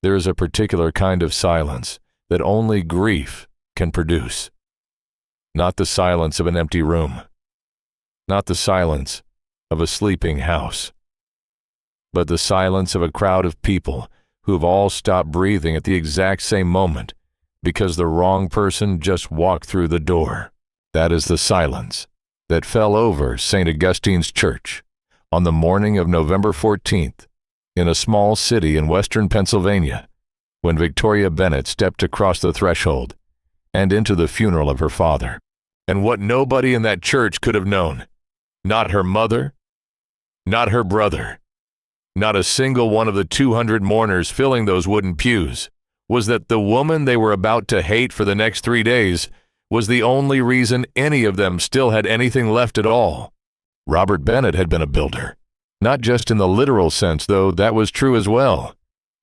There is a particular kind of silence that only grief can produce. Not the silence of an empty room, not the silence of a sleeping house, but the silence of a crowd of people who have all stopped breathing at the exact same moment because the wrong person just walked through the door. That is the silence that fell over St. Augustine's Church on the morning of November 14th in a small city in western Pennsylvania when Victoria Bennett stepped across the threshold and into the funeral of her father. And what nobody in that church could have known, not her mother, not her brother, not a single one of the 200 mourners filling those wooden pews, was that the woman they were about to hate for the next 3 days was the only reason any of them still had anything left at all. Robert Bennett had been a builder. Not just in the literal sense, though that was true as well.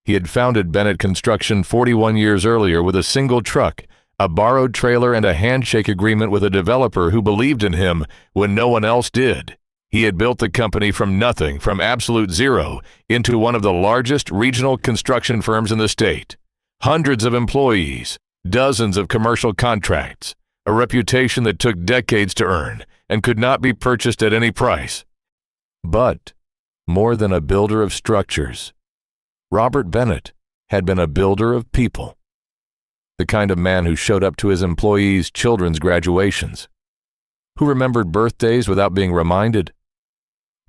He had founded Bennett Construction 41 years earlier with a single truck, a borrowed trailer, and a handshake agreement with a developer who believed in him when no one else did. He had built the company from nothing, from absolute zero, into one of the largest regional construction firms in the state. Hundreds of employees, dozens of commercial contracts, a reputation that took decades to earn and could not be purchased at any price. But more than a builder of structures, Robert Bennett had been a builder of people. The kind of man who showed up to his employees' children's graduations, who remembered birthdays without being reminded,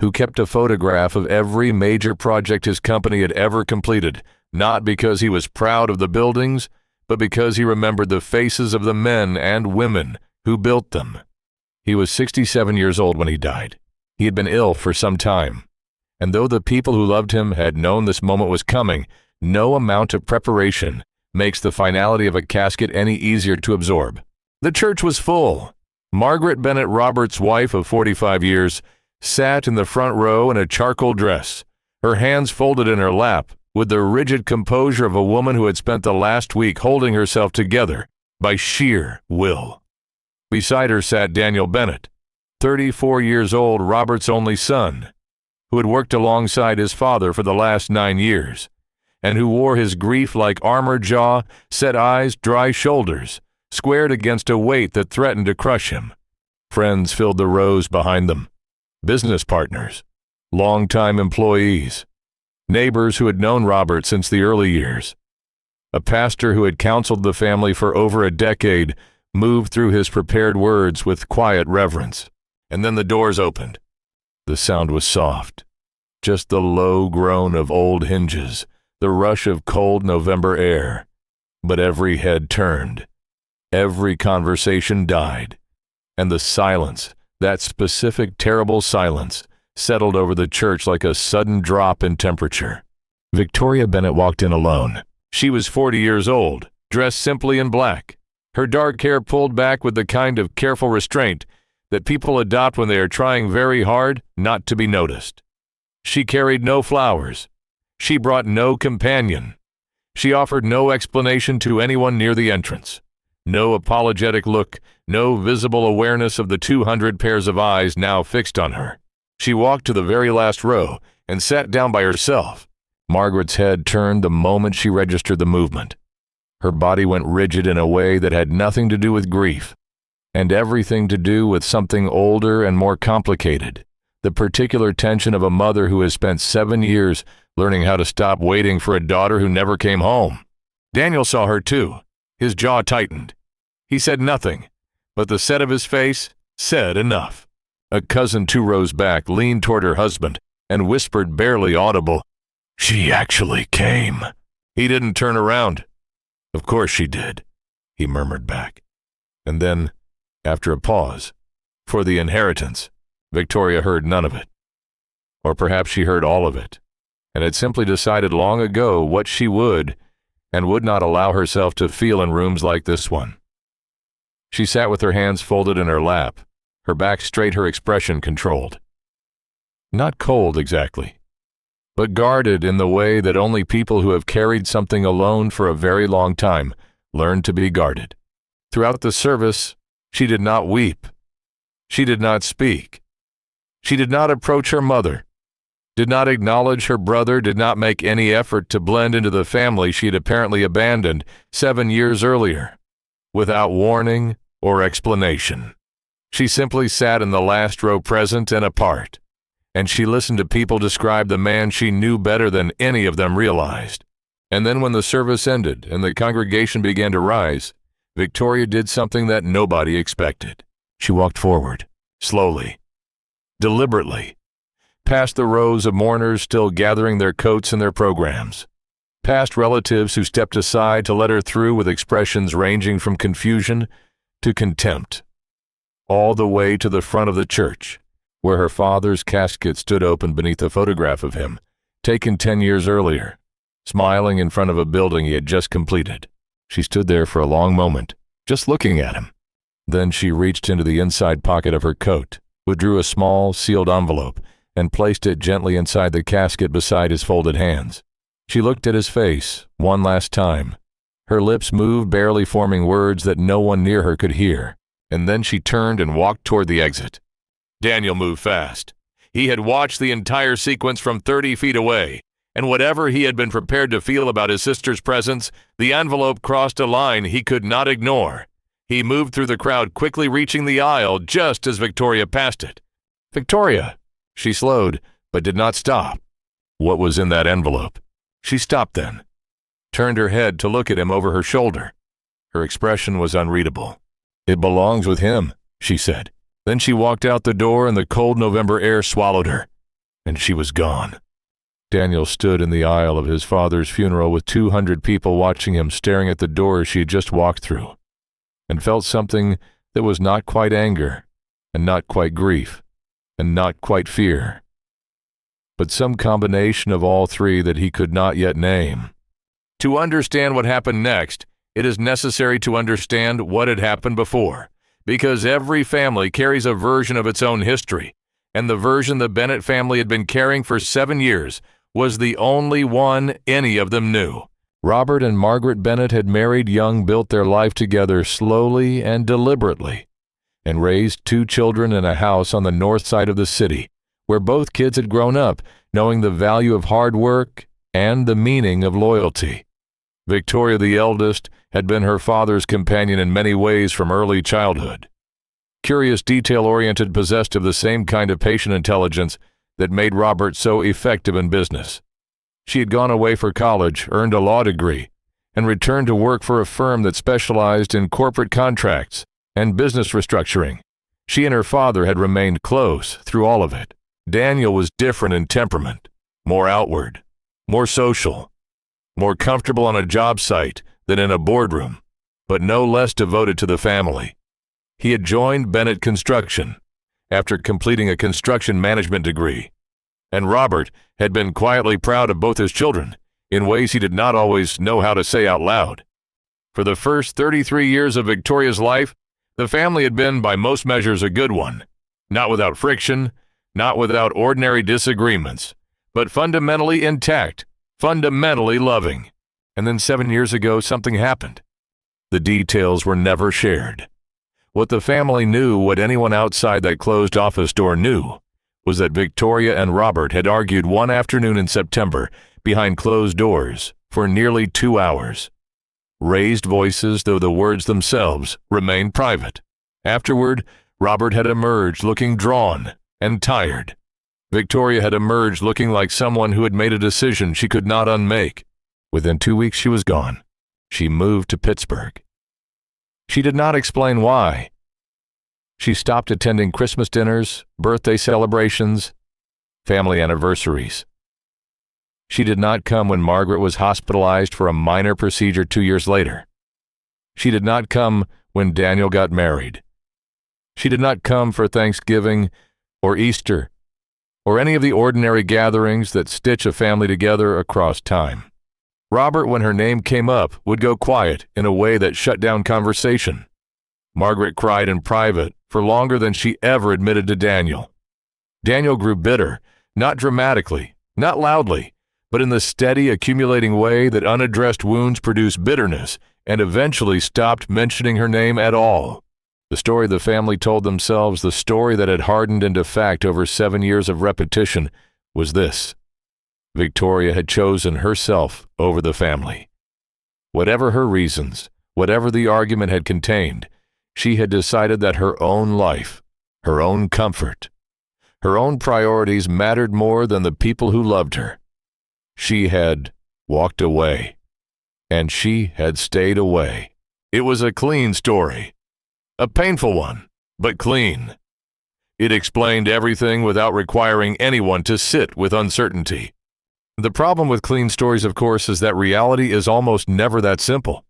who kept a photograph of every major project his company had ever completed, not because he was proud of the buildings, but because he remembered the faces of the men and women who built them. He was 67 years old when he died. He had been ill for some time, and though the people who loved him had known this moment was coming, no amount of preparation makes the finality of a casket any easier to absorb. The church was full. Margaret Bennett Roberts' wife of 45 years sat in the front row in a charcoal dress, her hands folded in her lap, with the rigid composure of a woman who had spent the last week holding herself together by sheer will. Beside her sat Daniel Bennett, 34 years old, Robert's only son, who had worked alongside his father for the last 9 years, and who wore his grief like armor jaw, set eyes, dry shoulders, squared against a weight that threatened to crush him. Friends filled the rows behind them, business partners, longtime employees, neighbors who had known Robert since the early years. A pastor who had counseled the family for over a decade moved through his prepared words with quiet reverence. And then the doors opened. The sound was soft, just the low groan of old hinges, the rush of cold November air. But every head turned, every conversation died, and the silence, that specific terrible silence, settled over the church like a sudden drop in temperature. Victoria Bennett walked in alone. She was 40 years old, dressed simply in black, her dark hair pulled back with the kind of careful restraint that people adopt when they are trying very hard not to be noticed. She carried no flowers. She brought no companion. She offered no explanation to anyone near the entrance. No apologetic look, no visible awareness of the 200 pairs of eyes now fixed on her. She walked to the very last row and sat down by herself. Margaret's head turned the moment she registered the movement. Her body went rigid in a way that had nothing to do with grief, and everything to do with something older and more complicated, the particular tension of a mother who has spent 7 years learning how to stop waiting for a daughter who never came home. Daniel saw her too. His jaw tightened. He said nothing, but the set of his face said enough. A cousin 2 rows back leaned toward her husband and whispered, barely audible, "She actually came." He didn't turn around. "Of course she did," he murmured back. And then, after a pause, for the inheritance, Victoria heard none of it. Or perhaps she heard all of it, and had simply decided long ago what she would and would not allow herself to feel in rooms like this one. She sat with her hands folded in her lap, her back straight, her expression controlled. Not cold exactly, but guarded in the way that only people who have carried something alone for a very long time learn to be guarded. Throughout the service, she did not weep. She did not speak. She did not approach her mother. did not acknowledge her brother, did not make any effort to blend into the family she had apparently abandoned 7 years earlier, without warning or explanation. She simply sat in the last row present and apart, and she listened to people describe the man she knew better than any of them realized. And then when the service ended and the congregation began to rise, Victoria did something that nobody expected. She walked forward, slowly, deliberately, past the rows of mourners still gathering their coats and their programs, past relatives who stepped aside to let her through with expressions ranging from confusion to contempt, all the way to the front of the church, where her father's casket stood open beneath a photograph of him, taken 10 years earlier, smiling in front of a building he had just completed. She stood there for a long moment, just looking at him. Then she reached into the inside pocket of her coat, withdrew a small, sealed envelope, and placed it gently inside the casket beside his folded hands. She looked at his face one last time. Her lips moved, barely forming words that no one near her could hear, and then she turned and walked toward the exit. Daniel moved fast. He had watched the entire sequence from 30 feet away, and whatever he had been prepared to feel about his sister's presence, the envelope crossed a line he could not ignore. He moved through the crowd, quickly reaching the aisle just as Victoria passed it. "Victoria!" She slowed, but did not stop. What was in that envelope? She stopped then, turned her head to look at him over her shoulder. Her expression was unreadable. "It belongs with him," she said. Then she walked out the door and the cold November air swallowed her, and she was gone. Daniel stood in the aisle of his father's funeral with 200 people watching him, staring at the door she had just walked through, and felt something that was not quite anger, and not quite grief, and not quite fear, but some combination of all three that he could not yet name. To understand what happened next, it is necessary to understand what had happened before, because every family carries a version of its own history, and the version the Bennett family had been carrying for 7 years was the only one any of them knew. Robert and Margaret Bennett had married young, built their life together slowly and deliberately, and raised 2 children in a house on the north side of the city, where both kids had grown up, knowing the value of hard work and the meaning of loyalty. Victoria, the eldest, had been her father's companion in many ways from early childhood. Curious, detail-oriented, possessed of the same kind of patient intelligence that made Robert so effective in business. She had gone away for college, earned a law degree, and returned to work for a firm that specialized in corporate contracts and business restructuring. She and her father had remained close through all of it. Daniel was different in temperament, more outward, more social, more comfortable on a job site than in a boardroom, but no less devoted to the family. He had joined Bennett Construction after completing a construction management degree, and Robert had been quietly proud of both his children in ways he did not always know how to say out loud. For the first 33 years of Victoria's life, the family had been, by most measures, a good one, not without friction, not without ordinary disagreements, but fundamentally intact, fundamentally loving. And then 7 years ago, something happened. The details were never shared. What the family knew, what anyone outside that closed office door knew, was that Victoria and Robert had argued one afternoon in September behind closed doors for nearly 2 hours. Raised voices, though the words themselves remained private. Afterward, Robert had emerged looking drawn and tired. Victoria had emerged looking like someone who had made a decision she could not unmake. Within 2 weeks, she was gone. She moved to Pittsburgh. She did not explain why. She stopped attending Christmas dinners, birthday celebrations, family anniversaries. She did not come when Margaret was hospitalized for a minor procedure 2 years later. She did not come when Daniel got married. She did not come for Thanksgiving or Easter or any of the ordinary gatherings that stitch a family together across time. Robert, when her name came up, would go quiet in a way that shut down conversation. Margaret cried in private for longer than she ever admitted to Daniel. Daniel grew bitter, not dramatically, not loudly, but in the steady, accumulating way that unaddressed wounds produce bitterness, and eventually stopped mentioning her name at all. The story the family told themselves, the story that had hardened into fact over 7 years of repetition, was this: Victoria had chosen herself over the family. Whatever her reasons, whatever the argument had contained, she had decided that her own life, her own comfort, her own priorities mattered more than the people who loved her. She had walked away, and she had stayed away. It was a clean story, a painful one, but clean. It explained everything without requiring anyone to sit with uncertainty. The problem with clean stories, of course, is that reality is almost never that simple.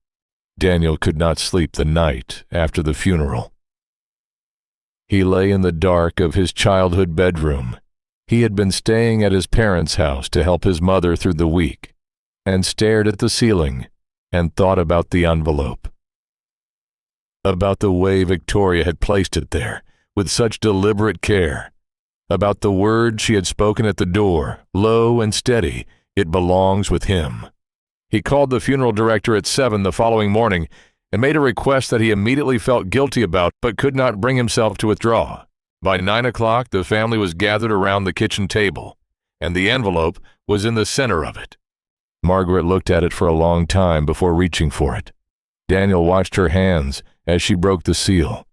Daniel could not sleep the night after the funeral. He lay in the dark of his childhood bedroom. He had been staying at his parents' house to help his mother through the week, and stared at the ceiling and thought about the envelope. About the way Victoria had placed it there with such deliberate care. About the words she had spoken at the door, low and steady, "It belongs with him." He called the funeral director at 7 the following morning and made a request that he immediately felt guilty about but could not bring himself to withdraw. By 9 o'clock, the family was gathered around the kitchen table, and the envelope was in the center of it. Margaret looked at it for a long time before reaching for it. Daniel watched her hands as she broke the seal.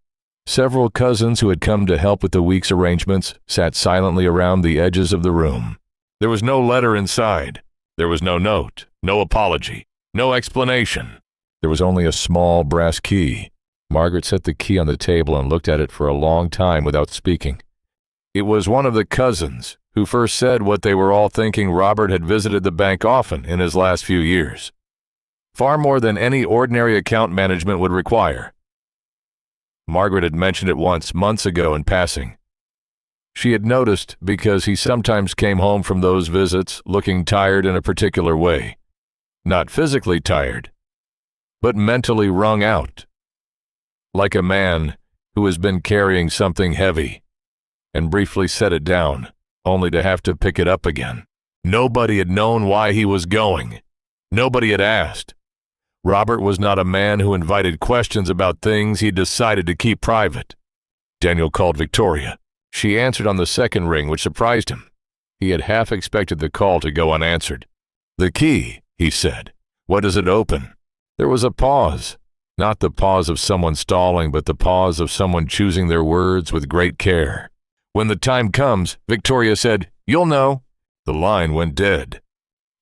Several cousins who had come to help with the week's arrangements sat silently around the edges of the room. There was no letter inside. There was no note, no apology, no explanation. There was only a small brass key. Margaret set the key on the table and looked at it for a long time without speaking. It was one of the cousins who first said what they were all thinking Robert had visited the bank often in his last few years. Far more than any ordinary account management would require. Margaret had mentioned it once, months ago, in passing. She had noticed because he sometimes came home from those visits looking tired in a particular way. Not physically tired, but mentally wrung out. Like a man who has been carrying something heavy and briefly set it down, only to have to pick it up again. Nobody had known why he was going. Nobody had asked. Robert was not a man who invited questions about things he decided to keep private. Daniel called Victoria. She answered on the second ring, which surprised him. He had half expected the call to go unanswered. "The key," he said. "What does it open?" There was a pause. Not the pause of someone stalling, but the pause of someone choosing their words with great care. "When the time comes," Victoria said, "you'll know." The line went dead.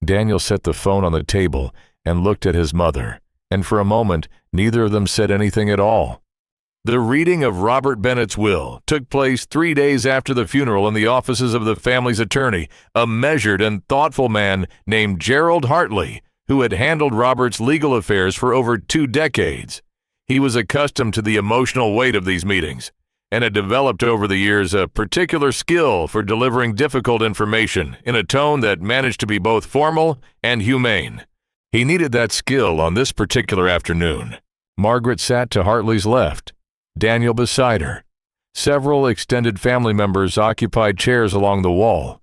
Daniel set the phone on the table and looked at his mother, and for a moment neither of them said anything at all. The reading of Robert Bennett's will took place 3 days after the funeral in the offices of the family's attorney, a measured and thoughtful man named Gerald Hartley, who had handled Robert's legal affairs for over 2 decades. He was accustomed to the emotional weight of these meetings, and had developed over the years a particular skill for delivering difficult information in a tone that managed to be both formal and humane. He needed that skill on this particular afternoon. Margaret sat to Hartley's left, Daniel beside her. Several extended family members occupied chairs along the wall.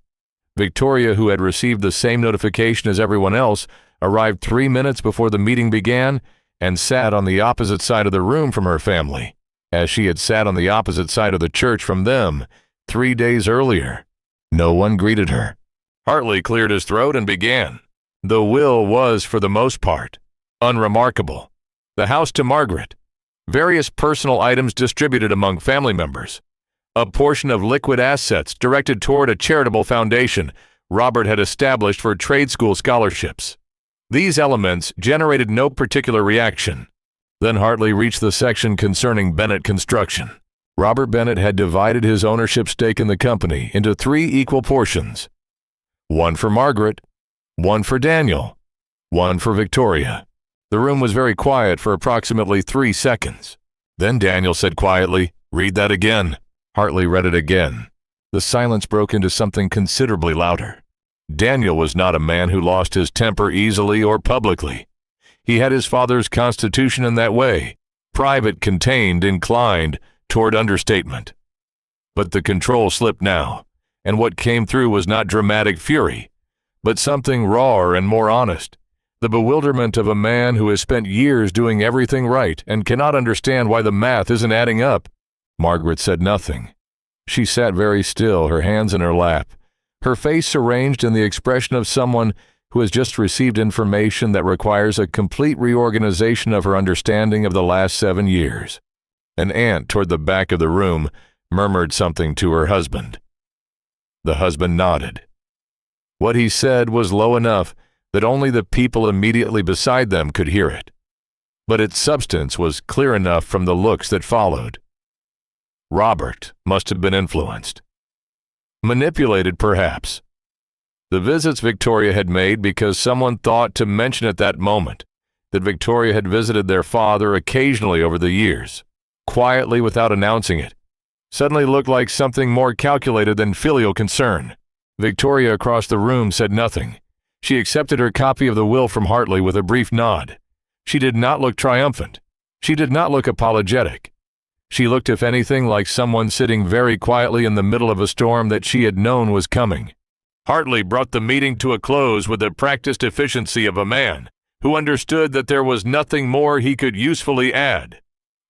Victoria, who had received the same notification as everyone else, arrived 3 minutes before the meeting began and sat on the opposite side of the room from her family, as she had sat on the opposite side of the church from them 3 days earlier. No one greeted her. Hartley cleared his throat and began. The will was, for the most part, unremarkable. The house to Margaret. Various personal items distributed among family members. A portion of liquid assets directed toward a charitable foundation Robert had established for trade school scholarships. These elements generated no particular reaction. Then Hartley reached the section concerning Bennett Construction. Robert Bennett had divided his ownership stake in the company into 3 equal portions. One for Margaret, one for Daniel, one for Victoria. The room was very quiet for approximately 3 seconds. Then Daniel said quietly, "Read that again." Hartley read it again. The silence broke into something considerably louder. Daniel was not a man who lost his temper easily or publicly. He had his father's constitution in that way, private, contained, inclined toward understatement. But the control slipped now, and what came through was not dramatic fury, but something rawer and more honest. The bewilderment of a man who has spent years doing everything right and cannot understand why the math isn't adding up. Margaret said nothing. She sat very still, her hands in her lap, her face arranged in the expression of someone who has just received information that requires a complete reorganization of her understanding of the last 7 years. An aunt toward the back of the room murmured something to her husband. The husband nodded. What he said was low enough that only the people immediately beside them could hear it, but its substance was clear enough from the looks that followed. Robert must have been influenced. Manipulated, perhaps. The visits Victoria had made because someone thought to mention at that moment that Victoria had visited their father occasionally over the years, quietly without announcing it, suddenly looked like something more calculated than filial concern. Victoria across the room said nothing. She accepted her copy of the will from Hartley with a brief nod. She did not look triumphant. She did not look apologetic. She looked, if anything, like someone sitting very quietly in the middle of a storm that she had known was coming. Hartley brought the meeting to a close with the practiced efficiency of a man who understood that there was nothing more he could usefully add.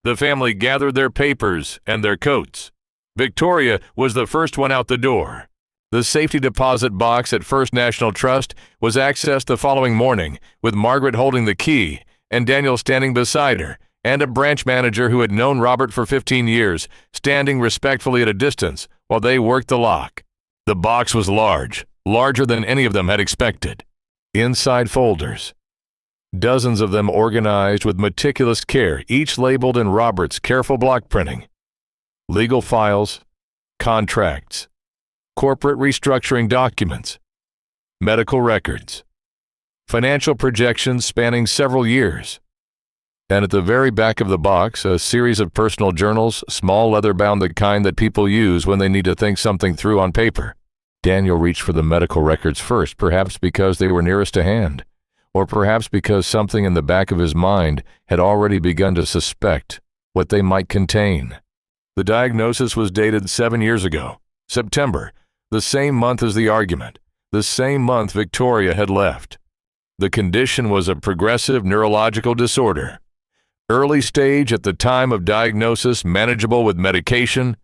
The family gathered their papers and their coats. Victoria was the first one out the door. The safety deposit box at First National Trust was accessed the following morning, with Margaret holding the key and Daniel standing beside her, and a branch manager who had known Robert for 15 years, standing respectfully at a distance while they worked the lock. The box was large, larger than any of them had expected. Inside folders, dozens of them organized with meticulous care, each labeled in Robert's careful block printing. Legal files, contracts, corporate restructuring documents, medical records, financial projections spanning several years. And at the very back of the box, a series of personal journals, small leather-bound, the kind that people use when they need to think something through on paper. Daniel reached for the medical records first, perhaps because they were nearest to hand, or perhaps because something in the back of his mind had already begun to suspect what they might contain. The diagnosis was dated 7 years ago, September, the same month as the argument, the same month Victoria had left. The condition was a progressive neurological disorder. Early stage at the time of diagnosis, manageable with medication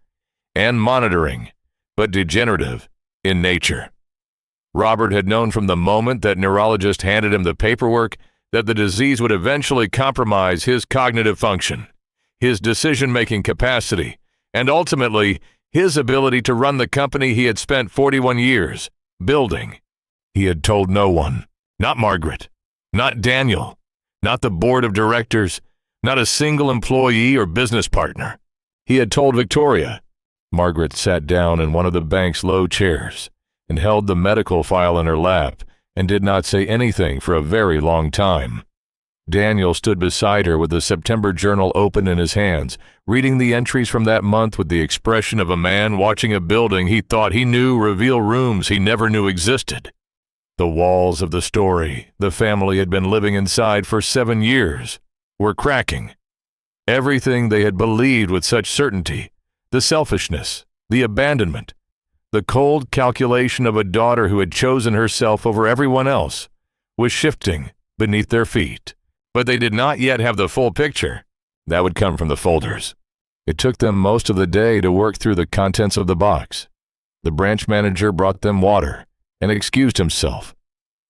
and monitoring, but degenerative in nature. Robert had known from the moment that neurologist handed him the paperwork that the disease would eventually compromise his cognitive function, his decision-making capacity, and ultimately his ability to run the company he had spent 41 years building. He had told no one, not Margaret, not Daniel, not the board of directors, not a single employee or business partner. He had told Victoria. Margaret sat down in one of the bank's low chairs and held the medical file in her lap and did not say anything for a very long time. Daniel stood beside her with the September journal open in his hands, reading the entries from that month with the expression of a man watching a building he thought he knew reveal rooms he never knew existed. The walls of the story the family had been living inside for 7 years were cracking. Everything they had believed with such certainty, the selfishness, the abandonment, the cold calculation of a daughter who had chosen herself over everyone else, was shifting beneath their feet. But they did not yet have the full picture. That would come from the folders. It took them most of the day to work through the contents of the box. The branch manager brought them water and excused himself.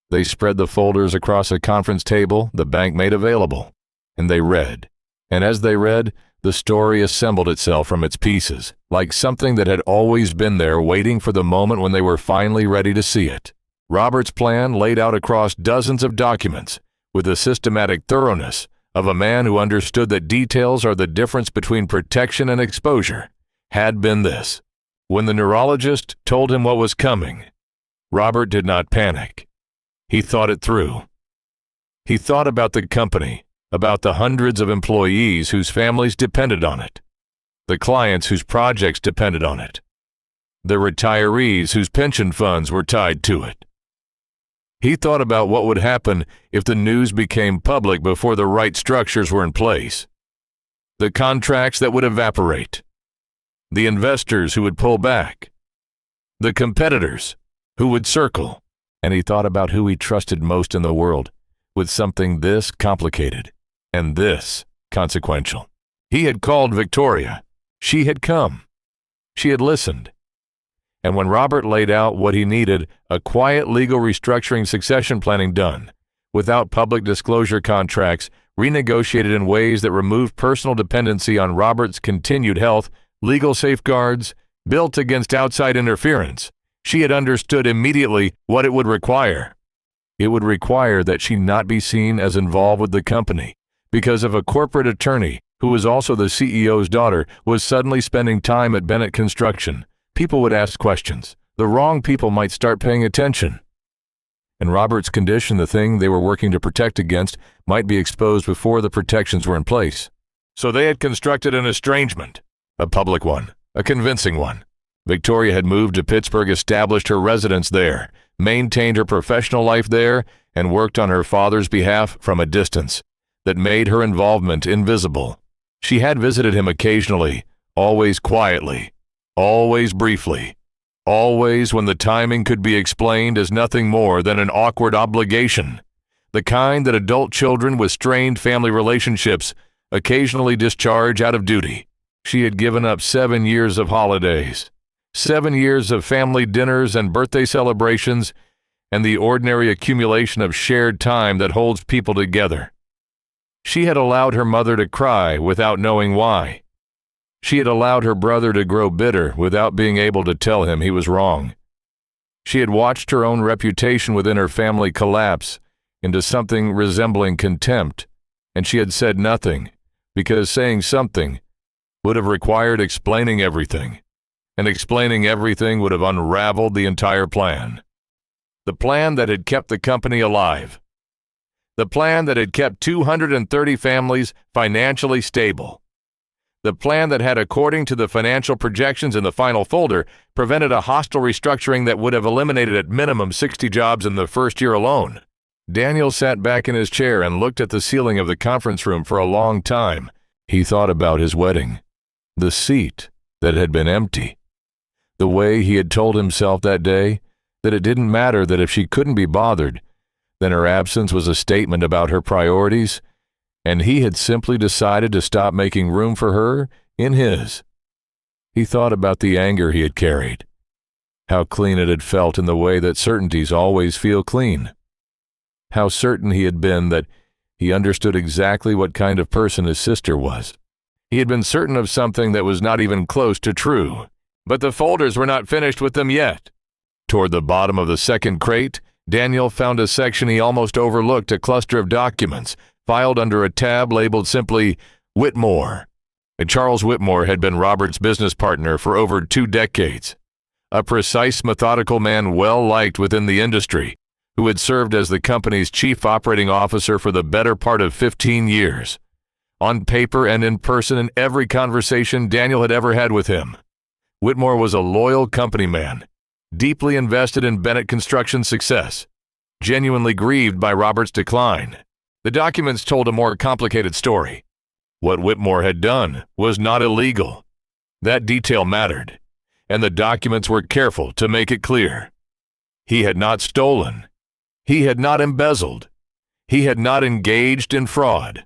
They spread the folders across a conference table the bank made available, and they read. And as they read, the story assembled itself from its pieces, like something that had always been there waiting for the moment when they were finally ready to see it. Robert's plan, laid out across dozens of documents, with the systematic thoroughness of a man who understood that details are the difference between protection and exposure, had been this. When the neurologist told him what was coming, Robert did not panic. He thought it through. He thought about the company, about the hundreds of employees whose families depended on it, the clients whose projects depended on it, the retirees whose pension funds were tied to it. He thought about what would happen if the news became public before the right structures were in place, the contracts that would evaporate, the investors who would pull back, the competitors who would circle, and he thought about who he trusted most in the world with something this complicated and this consequential. He had called Victoria. She had come. She had listened. And when Robert laid out what he needed, a quiet legal restructuring succession planning done, without public disclosure contracts, renegotiated in ways that removed personal dependency on Robert's continued health, legal safeguards, built against outside interference, she had understood immediately what it would require. It would require that she not be seen as involved with the company, because if a corporate attorney, who was also the CEO's daughter, was suddenly spending time at Bennett Construction, people would ask questions. The wrong people might start paying attention. In Robert's condition, the thing they were working to protect against might be exposed before the protections were in place. So they had constructed an estrangement, a public one, a convincing one. Victoria had moved to Pittsburgh, established her residence there, maintained her professional life there, and worked on her father's behalf from a distance that made her involvement invisible. She had visited him occasionally, always quietly, always briefly, always when the timing could be explained as nothing more than an awkward obligation, the kind that adult children with strained family relationships occasionally discharge out of duty. She had given up 7 years of holidays, 7 years of family dinners and birthday celebrations, and the ordinary accumulation of shared time that holds people together. She had allowed her mother to cry without knowing why. She had allowed her brother to grow bitter without being able to tell him he was wrong. She had watched her own reputation within her family collapse into something resembling contempt, and she had said nothing, because saying something would have required explaining everything, and explaining everything would have unraveled the entire plan. The plan that had kept the company alive. The plan that had kept 230 families financially stable. The plan that had, according to the financial projections in the final folder, prevented a hostile restructuring that would have eliminated at minimum 60 jobs in the first year alone. Daniel sat back in his chair and looked at the ceiling of the conference room for a long time. He thought about his wedding, the seat that had been empty, the way he had told himself that day that it didn't matter, that if she couldn't be bothered, then her absence was a statement about her priorities, and he had simply decided to stop making room for her in his. He thought about the anger he had carried, how clean it had felt in the way that certainties always feel clean, how certain he had been that he understood exactly what kind of person his sister was. He had been certain of something that was not even close to true, but the folders were not finished with them yet. Toward the bottom of the second crate, Daniel found a section he almost overlooked, a cluster of documents filed under a tab labeled simply Whitmore. Charles Whitmore had been Robert's business partner for over 2 decades, a precise, methodical man well-liked within the industry, who had served as the company's chief operating officer for the better part of 15 years. On paper and in person, in every conversation Daniel had ever had with him, Whitmore was a loyal company man, deeply invested in Bennett Construction's success, genuinely grieved by Robert's decline. The documents told a more complicated story. What Whitmore had done was not illegal. That detail mattered, and the documents were careful to make it clear. He had not stolen. He had not embezzled. He had not engaged in fraud.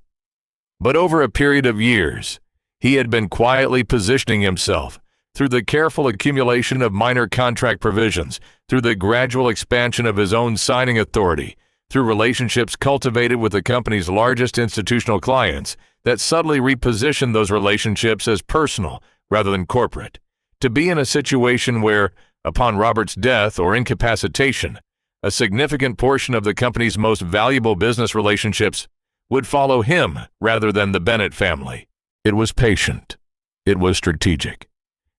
But over a period of years, he had been quietly positioning himself through the careful accumulation of minor contract provisions, through the gradual expansion of his own signing authority, through relationships cultivated with the company's largest institutional clients that subtly repositioned those relationships as personal rather than corporate, to be in a situation where, upon Robert's death or incapacitation, a significant portion of the company's most valuable business relationships would follow him rather than the Bennett family. It was patient. It was strategic.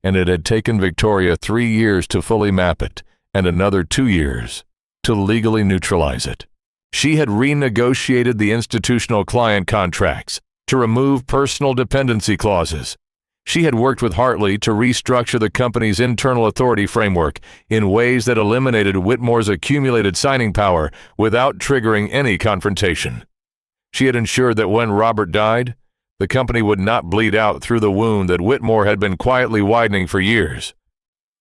And it had taken Victoria 3 years to fully map it, and another 2 years to legally neutralize it. She had renegotiated the institutional client contracts to remove personal dependency clauses. She had worked with Hartley to restructure the company's internal authority framework in ways that eliminated Whitmore's accumulated signing power without triggering any confrontation. She had ensured that when Robert died, the company would not bleed out through the wound that Whitmore had been quietly widening for years.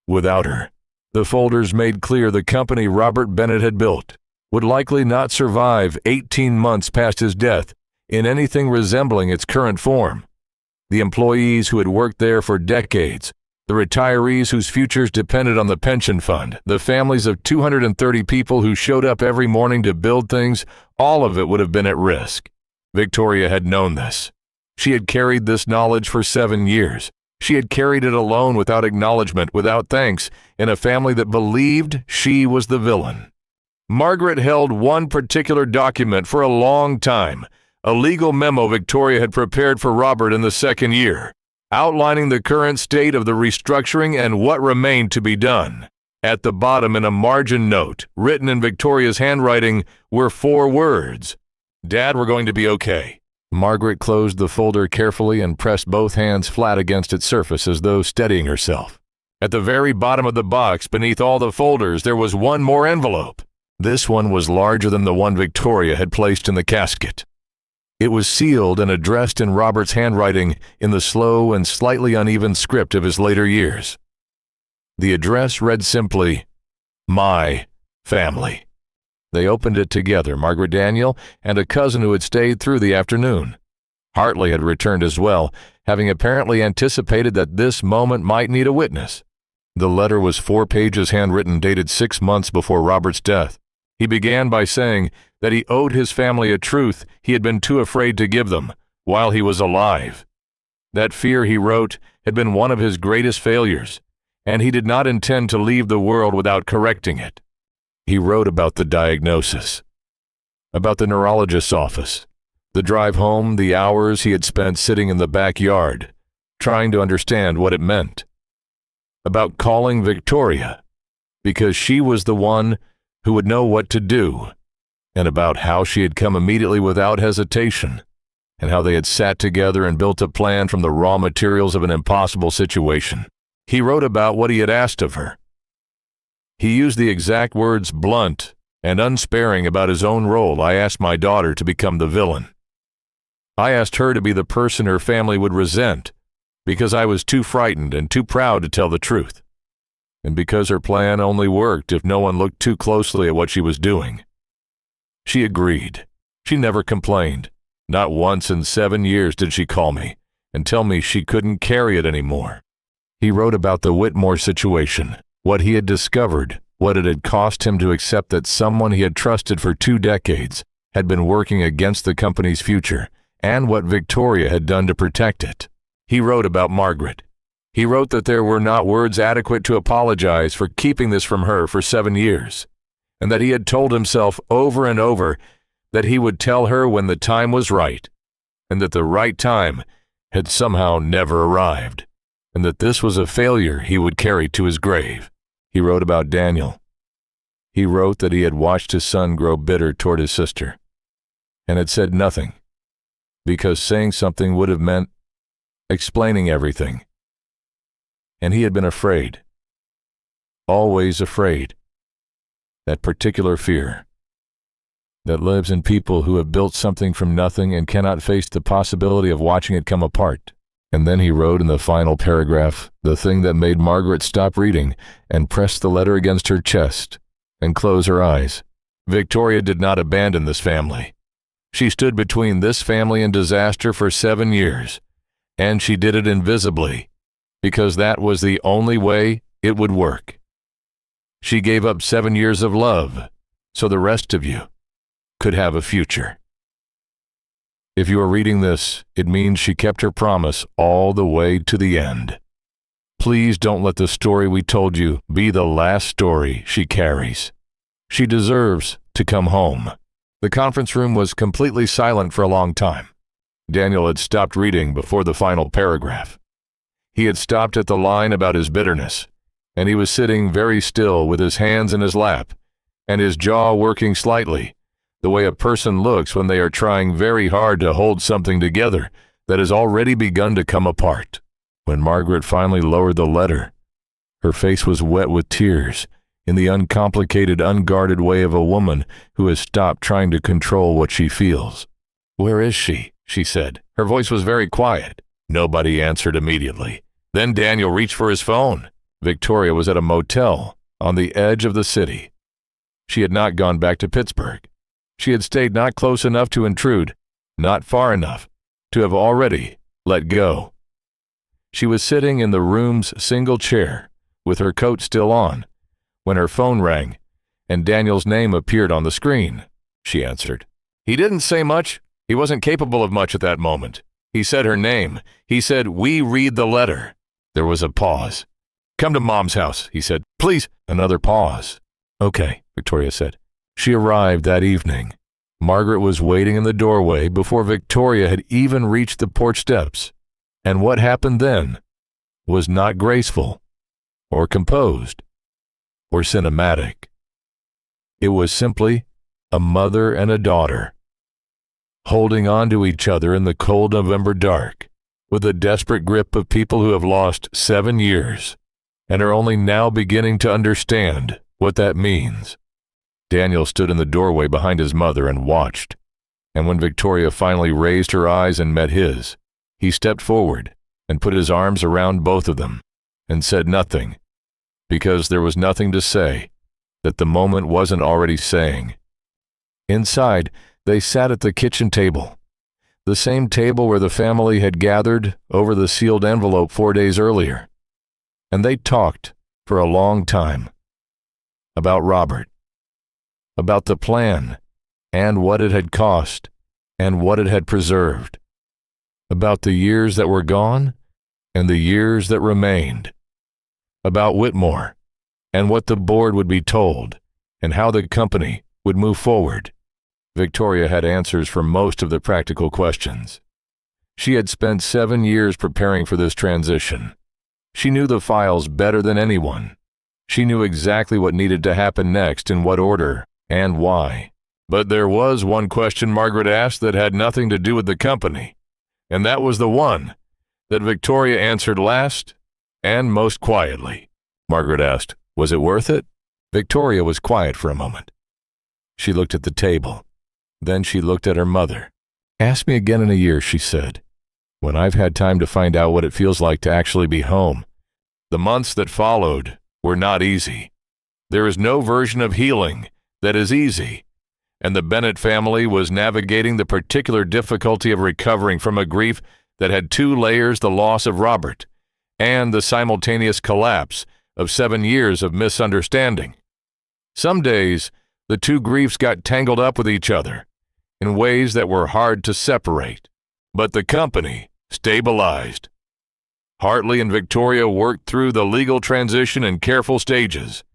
Without her, the folders made clear the company Robert Bennett had built would likely not survive 18 months past his death in anything resembling its current form. The employees who had worked there for decades The retirees whose futures depended on the pension fund, the families of 230 people who showed up every morning to build things, all of it would have been at risk. Victoria had known this. She had carried this knowledge for 7 years. She had carried it alone without acknowledgement, without thanks, in a family that believed she was the villain. Margaret held one particular document for a long time, a legal memo Victoria had prepared for Robert in the second year, outlining the current state of the restructuring and what remained to be done. At the bottom, in a margin note, written in Victoria's handwriting, were 4 words. "Dad, we're going to be okay." Margaret closed the folder carefully and pressed both hands flat against its surface as though steadying herself. At the very bottom of the box, beneath all the folders, there was one more envelope. This one was larger than the one Victoria had placed in the casket. It was sealed and addressed in Robert's handwriting in the slow and slightly uneven script of his later years. The address read simply, "My family." They opened it together, Margaret Daniel and a cousin who had stayed through the afternoon. Hartley had returned as well, having apparently anticipated that this moment might need a witness. The letter was 4 pages handwritten, dated 6 months before Robert's death. He began by saying that he owed his family a truth he had been too afraid to give them while he was alive. That fear, he wrote, had been one of his greatest failures, and he did not intend to leave the world without correcting it. He wrote about the diagnosis, about the neurologist's office, the drive home, the hours he had spent sitting in the backyard, trying to understand what it meant, about calling Victoria, because she was the one who would know what to do, and about how she had come immediately without hesitation, and how they had sat together and built a plan from the raw materials of an impossible situation. He wrote about what he had asked of her. He used the exact words blunt and unsparing about his own role. "I asked my daughter to become the villain. I asked her to be the person her family would resent, because I was too frightened and too proud to tell the truth, and because her plan only worked if no one looked too closely at what she was doing. She agreed. She never complained. Not once in 7 years did she call me and tell me she couldn't carry it anymore." He wrote about the Whitmore situation, what he had discovered, what it had cost him to accept that someone he had trusted for 2 decades had been working against the company's future, and what Victoria had done to protect it. He wrote about Margaret. He wrote that there were not words adequate to apologize for keeping this from her for 7 years, and that he had told himself over and over that he would tell her when the time was right, and that the right time had somehow never arrived, and that this was a failure he would carry to his grave. He wrote about Daniel. He wrote that he had watched his son grow bitter toward his sister, and had said nothing, because saying something would have meant explaining everything. And he had been afraid, always afraid. That particular fear that lives in people who have built something from nothing and cannot face the possibility of watching it come apart. And then he wrote in the final paragraph the thing that made Margaret stop reading and press the letter against her chest and close her eyes. Victoria did not abandon this family. She stood between this family and disaster for 7 years, and she did it invisibly, because that was the only way it would work. She gave up 7 years of love, so the rest of you could have a future. If you are reading this, it means she kept her promise all the way to the end. Please don't let the story we told you be the last story she carries. She deserves to come home. The conference room was completely silent for a long time. Daniel had stopped reading before the final paragraph. He had stopped at the line about his bitterness, and he was sitting very still with his hands in his lap and his jaw working slightly, the way a person looks when they are trying very hard to hold something together that has already begun to come apart. When Margaret finally lowered the letter, her face was wet with tears in the uncomplicated, unguarded way of a woman who has stopped trying to control what she feels. "Where is she?" she said. Her voice was very quiet. Nobody answered immediately. Then Daniel reached for his phone. Victoria was at a motel on the edge of the city. She had not gone back to Pittsburgh. She had stayed not close enough to intrude, not far enough to have already let go. She was sitting in the room's single chair, with her coat still on, when her phone rang, and Daniel's name appeared on the screen. She answered. He didn't say much. He wasn't capable of much at that moment. He said her name. He said, "We read the letter." There was a pause. "Come to Mom's house," he said. "Please." Another pause. "Okay," Victoria said. She arrived that evening. Margaret was waiting in the doorway before Victoria had even reached the porch steps. And what happened then was not graceful, or composed, or cinematic. It was simply a mother and a daughter, holding on to each other in the cold November dark, with the desperate grip of people who have lost 7 years and are only now beginning to understand what that means. Daniel stood in the doorway behind his mother and watched, and when Victoria finally raised her eyes and met his, he stepped forward and put his arms around both of them and said nothing, because there was nothing to say that the moment wasn't already saying. Inside, they sat at the kitchen table, the same table where the family had gathered over the sealed envelope 4 days earlier, and they talked for a long time about Robert, about the plan and what it had cost and what it had preserved, about the years that were gone and the years that remained, about Whitmore and what the board would be told and how the company would move forward. Victoria had answers for most of the practical questions. She had spent 7 years preparing for this transition. She knew the files better than anyone. She knew exactly what needed to happen next, in what order, and why. But there was one question Margaret asked that had nothing to do with the company, and that was the one that Victoria answered last and most quietly. Margaret asked, "Was it worth it?" Victoria was quiet for a moment. She looked at the table. Then she looked at her mother. "Ask me again in a year," she said, "when I've had time to find out what it feels like to actually be home." The months that followed were not easy. There is no version of healing that is easy, and the Bennett family was navigating the particular difficulty of recovering from a grief that had 2 layers: the loss of Robert and the simultaneous collapse of 7 years of misunderstanding. Some days, the 2 griefs got tangled up with each other in ways that were hard to separate, but the company stabilized. Hartley and Victoria worked through the legal transition in careful stages,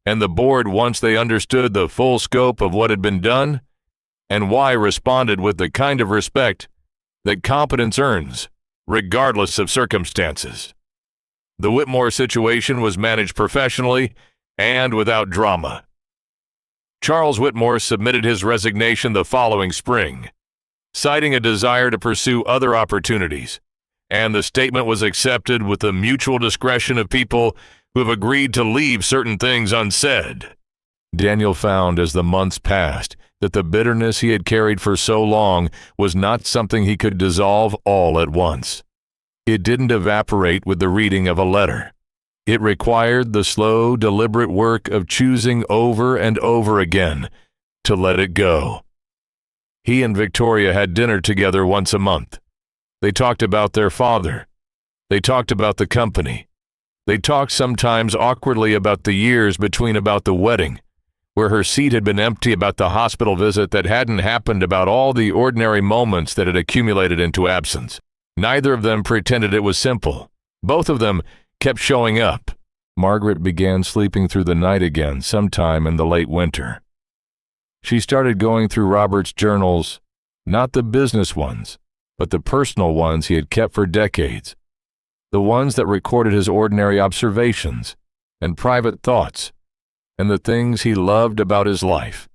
and the board, once they understood the full scope of what had been done and why, responded with the kind of respect that competence earns, regardless of circumstances. The Whitmore situation was managed professionally and without drama. Charles Whitmore submitted his resignation the following spring, citing a desire to pursue other opportunities, and the statement was accepted with the mutual discretion of people who have agreed to leave certain things unsaid. Daniel found as the months passed that the bitterness he had carried for so long was not something he could dissolve all at once. It didn't evaporate with the reading of a letter. It required the slow, deliberate work of choosing over and over again to let it go. He and Victoria had dinner together once a month. They talked about their father. They talked about the company. They talked sometimes awkwardly about the years between, about the wedding, where her seat had been empty, about the hospital visit that hadn't happened, about all the ordinary moments that had accumulated into absence. Neither of them pretended it was simple. Both of them kept showing up. Margaret began sleeping through the night again sometime in the late winter. She started going through Robert's journals, not the business ones, but the personal ones he had kept for decades, the ones that recorded his ordinary observations and private thoughts and the things he loved about his life.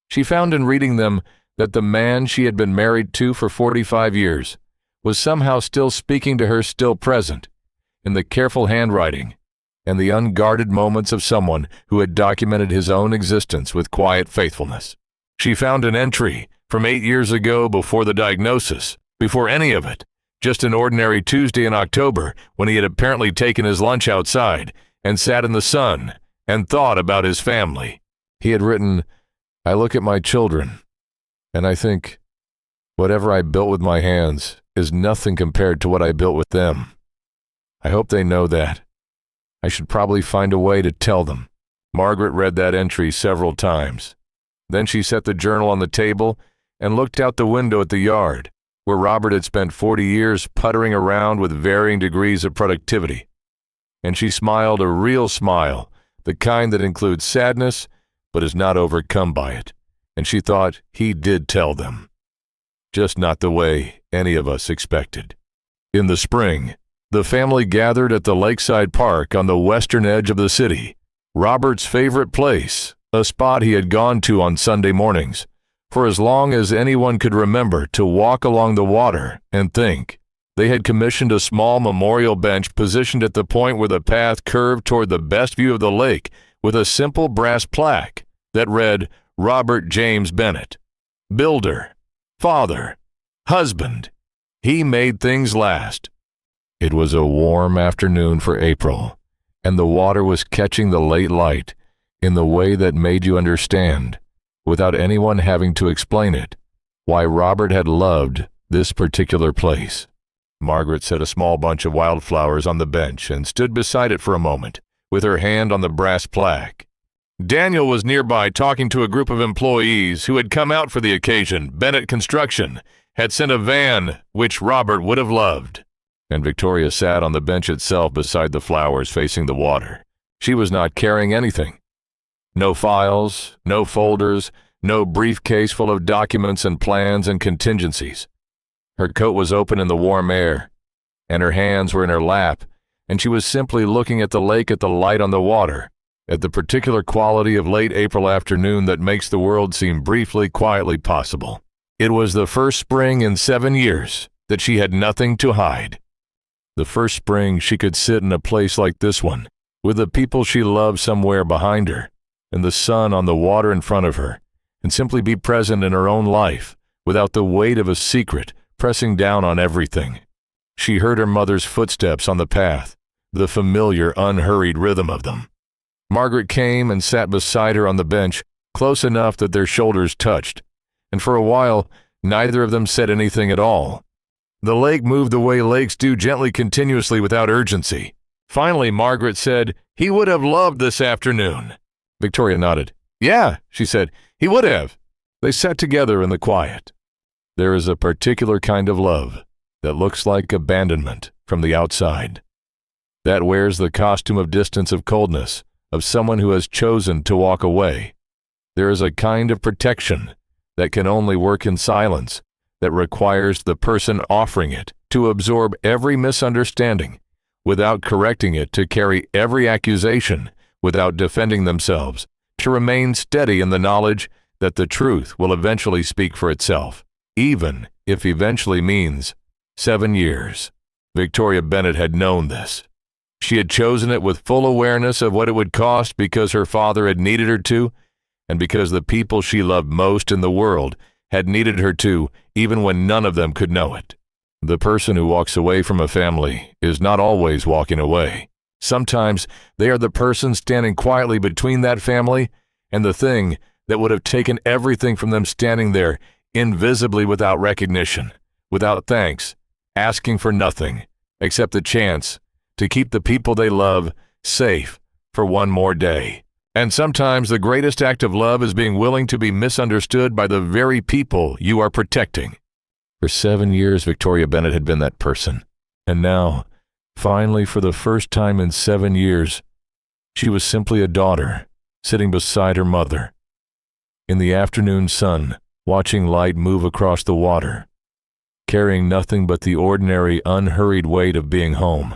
She found in reading them that the man she had been married to for 45 years was somehow still speaking to her, still present, in the careful handwriting and the unguarded moments of someone who had documented his own existence with quiet faithfulness. She found an entry from 8 years ago, before the diagnosis, before any of it, just an ordinary Tuesday in October when he had apparently taken his lunch outside and sat in the sun and thought about his family. He had written, "I look at my children, and I think, whatever I built with my hands is nothing compared to what I built with them. I hope they know that. I should probably find a way to tell them." Margaret read that entry several times. Then she set the journal on the table and looked out the window at the yard, where Robert had spent 40 years puttering around with varying degrees of productivity. And she smiled a real smile, the kind that includes sadness but is not overcome by it. And she thought he did tell them. Just not the way any of us expected. In the spring, the family gathered at the lakeside park on the western edge of the city, Robert's favorite place, a spot he had gone to on Sunday mornings, for as long as anyone could remember, to walk along the water and think. They had commissioned a small memorial bench positioned at the point where the path curved toward the best view of the lake with a simple brass plaque that read, "Robert James Bennett, builder, father, husband. He made things last." It was a warm afternoon for April, and the water was catching the late light in the way that made you understand, without anyone having to explain it, why Robert had loved this particular place. Margaret set a small bunch of wildflowers on the bench and stood beside it for a moment, with her hand on the brass plaque. Daniel was nearby talking to a group of employees who had come out for the occasion. Bennett Construction had sent a van, which Robert would have loved. And Victoria sat on the bench itself beside the flowers facing the water. She was not carrying anything. No files, no folders, no briefcase full of documents and plans and contingencies. Her coat was open in the warm air, and her hands were in her lap, and she was simply looking at the lake, at the light on the water, at the particular quality of late April afternoon that makes the world seem briefly, quietly possible. It was the first spring in 7 years that she had nothing to hide. The first spring she could sit in a place like this one, with the people she loved somewhere behind her, and the sun on the water in front of her, and simply be present in her own life, without the weight of a secret pressing down on everything. She heard her mother's footsteps on the path, the familiar, unhurried rhythm of them. Margaret came and sat beside her on the bench, close enough that their shoulders touched, and for a while neither of them said anything at all. The lake moved the way lakes do, gently, continuously, without urgency. Finally, Margaret said, "He would have loved this afternoon." Victoria nodded. "Yeah," she said, "he would have." They sat together in the quiet. There is a particular kind of love that looks like abandonment from the outside, that wears the costume of distance, of coldness, of someone who has chosen to walk away. There is a kind of protection that can only work in silence, that requires the person offering it to absorb every misunderstanding without correcting it, to carry every accusation without defending themselves, to remain steady in the knowledge that the truth will eventually speak for itself, even if eventually means 7 years. Victoria Bennett had known this. She had chosen it with full awareness of what it would cost, because her father had needed her to, and because the people she loved most in the world had needed her to, even when none of them could know it. The person who walks away from a family is not always walking away. Sometimes they are the person standing quietly between that family and the thing that would have taken everything from them, standing there invisibly, without recognition, without thanks, asking for nothing except the chance to keep the people they love safe for one more day. And sometimes the greatest act of love is being willing to be misunderstood by the very people you are protecting. For 7 years, Victoria Bennett had been that person. And now, finally, for the first time in 7 years, she was simply a daughter, sitting beside her mother, in the afternoon sun, watching light move across the water, carrying nothing but the ordinary, unhurried weight of being home.